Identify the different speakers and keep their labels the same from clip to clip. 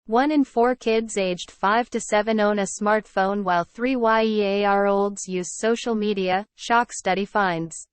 Speaker 1: 1 in 4 kids aged 5 to 7 own a smartphone while 3 year-olds use social media, shock study finds.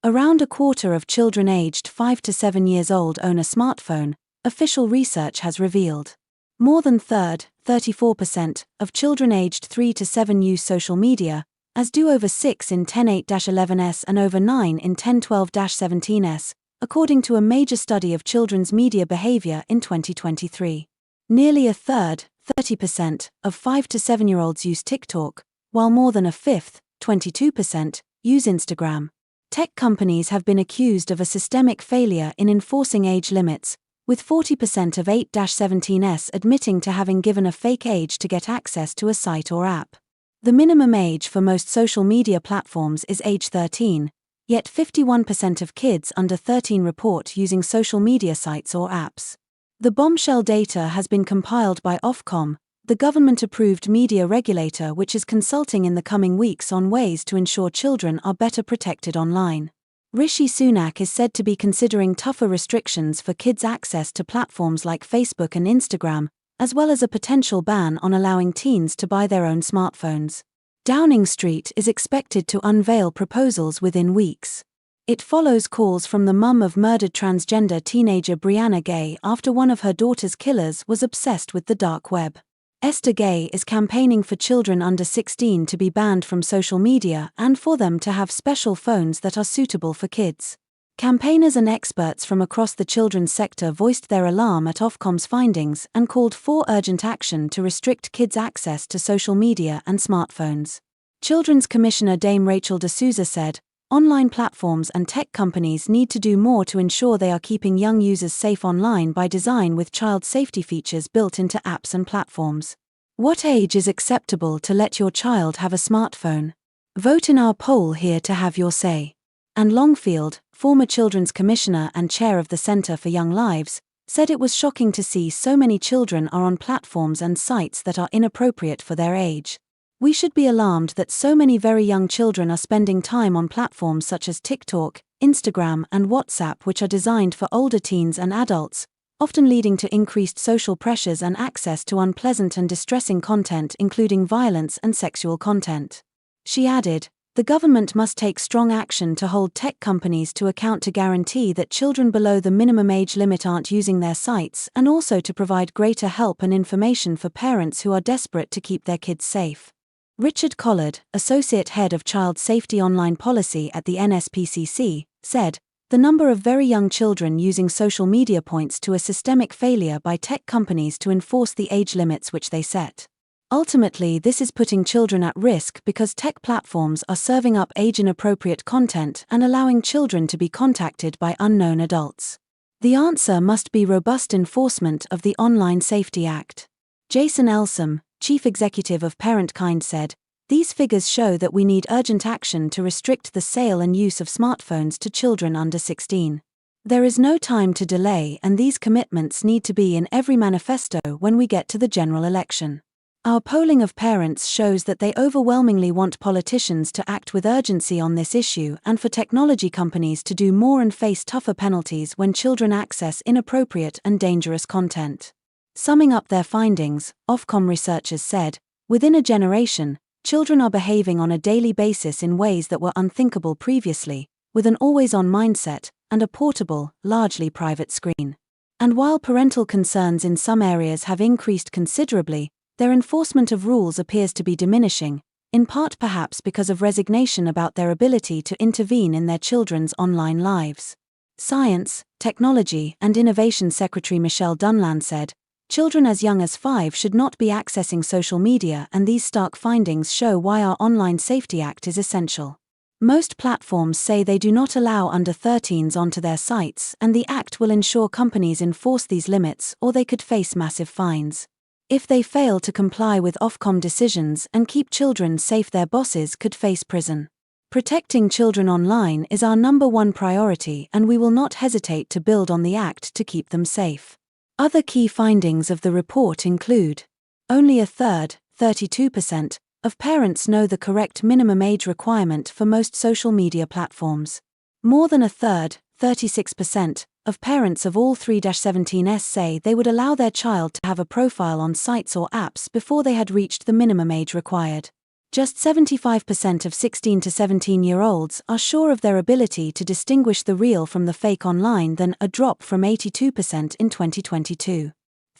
Speaker 2: Around a quarter of children aged 5 to 7 years old own a smartphone, official research has revealed. More than a third, 34%, of children aged 3 to 7 use social media, as do over 6 in 10 8-11s and over 9 in 10 12-17s, according to a major study of children's media behavior in 2023. Nearly a third, 30%, of 5 to 7-year-olds use TikTok, while more than a fifth, 22%, use Instagram. Tech companies have been accused of a systemic failure in enforcing age limits, with 40% of 8-17s admitting to having given a fake age to get access to a site or app. The minimum age for most social media platforms is age 13, yet 51% of kids under 13 report using social media sites or apps. The bombshell data has been compiled by Ofcom, the government-approved media regulator, which is consulting in the coming weeks on ways to ensure children are better protected online. Rishi Sunak is said to be considering tougher restrictions for kids' access to platforms like Facebook and Instagram, as well as a potential ban on allowing teens to buy their own smartphones. Downing Street is expected to unveil proposals within weeks. It follows calls from the mum of murdered transgender teenager Brianna Ghey after one of her daughter's killers was obsessed with the dark web. Esther Ghey is campaigning for children under 16 to be banned from social media and for them to have special phones that are suitable for kids. Campaigners and experts from across the children's sector voiced their alarm at Ofcom's findings and called for urgent action to restrict kids' access to social media and smartphones. Children's Commissioner Dame Rachel de Souza said, "Online platforms and tech companies need to do more to ensure they are keeping young users safe online by design with child safety features built into apps and platforms." What age is acceptable to let your child have a smartphone? Vote in our poll here to have your say. Anne Longfield, former Children's Commissioner and chair of the Centre for Young Lives, said it was shocking to see so many children are on platforms and sites that are inappropriate for their age. We should be alarmed that so many very young children are spending time on platforms such as TikTok, Instagram, and WhatsApp, which are designed for older teens and adults, often leading to increased social pressures and access to unpleasant and distressing content, including violence and sexual content. She added, "The government must take strong action to hold tech companies to account to guarantee that children below the minimum age limit aren't using their sites, and also to provide greater help and information for parents who are desperate to keep their kids safe." Richard Collard, Associate Head of Child Safety Online Policy at the NSPCC, said, "The number of very young children using social media points to a systemic failure by tech companies to enforce the age limits which they set. Ultimately, this is putting children at risk because tech platforms are serving up age-inappropriate content and allowing children to be contacted by unknown adults. The answer must be robust enforcement of the Online Safety Act." Jason Elsom, Chief Executive of ParentKind, said, "These figures show that we need urgent action to restrict the sale and use of smartphones to children under 16. There is no time to delay, and these commitments need to be in every manifesto when we get to the general election." Our polling of parents shows that they overwhelmingly want politicians to act with urgency on this issue and for technology companies to do more and face tougher penalties when children access inappropriate and dangerous content. Summing up their findings, Ofcom researchers said, "Within a generation, children are behaving on a daily basis in ways that were unthinkable previously, with an always-on mindset and a portable, largely private screen. And while parental concerns in some areas have increased considerably, their enforcement of rules appears to be diminishing, in part perhaps because of resignation about their ability to intervene in their children's online lives." Science, Technology and Innovation Secretary Michelle Dunland said, "Children as young as 5 should not be accessing social media, and these stark findings show why our Online Safety Act is essential. Most platforms say they do not allow under 13s onto their sites, and the Act will ensure companies enforce these limits or they could face massive fines. If they fail to comply with Ofcom decisions and keep children safe, their bosses could face prison. Protecting children online is our number one priority, and we will not hesitate to build on the Act to keep them safe." Other key findings of the report include: only a third, 32%, of parents know the correct minimum age requirement for most social media platforms. More than a third, 36%, of parents of all 3-17s say they would allow their child to have a profile on sites or apps before they had reached the minimum age required. Just 75% of 16 to 17-year-olds are sure of their ability to distinguish the real from the fake online, than a drop from 82% in 2022.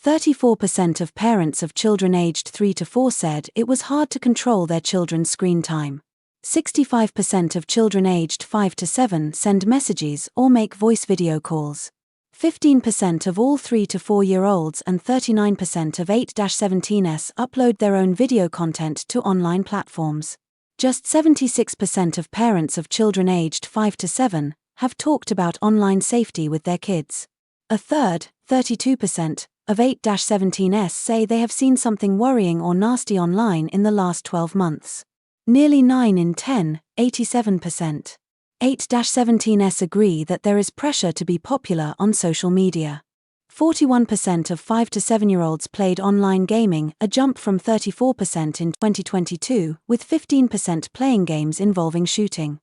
Speaker 2: 34% of parents of children aged 3 to 4 said it was hard to control their children's screen time. 65% of children aged 5 to 7 send messages or make voice video calls. 15% of all 3 to 4-year-olds and 39% of 8-17s upload their own video content to online platforms. Just 76% of parents of children aged 5 to 7 have talked about online safety with their kids. A third, 32%, of 8-17s say they have seen something worrying or nasty online in the last 12 months. Nearly 9 in 10, 87%. 8-17s agree that there is pressure to be popular on social media. 41% of 5 to 7-year-olds played online gaming, a jump from 34% in 2022, with 15% playing games involving shooting.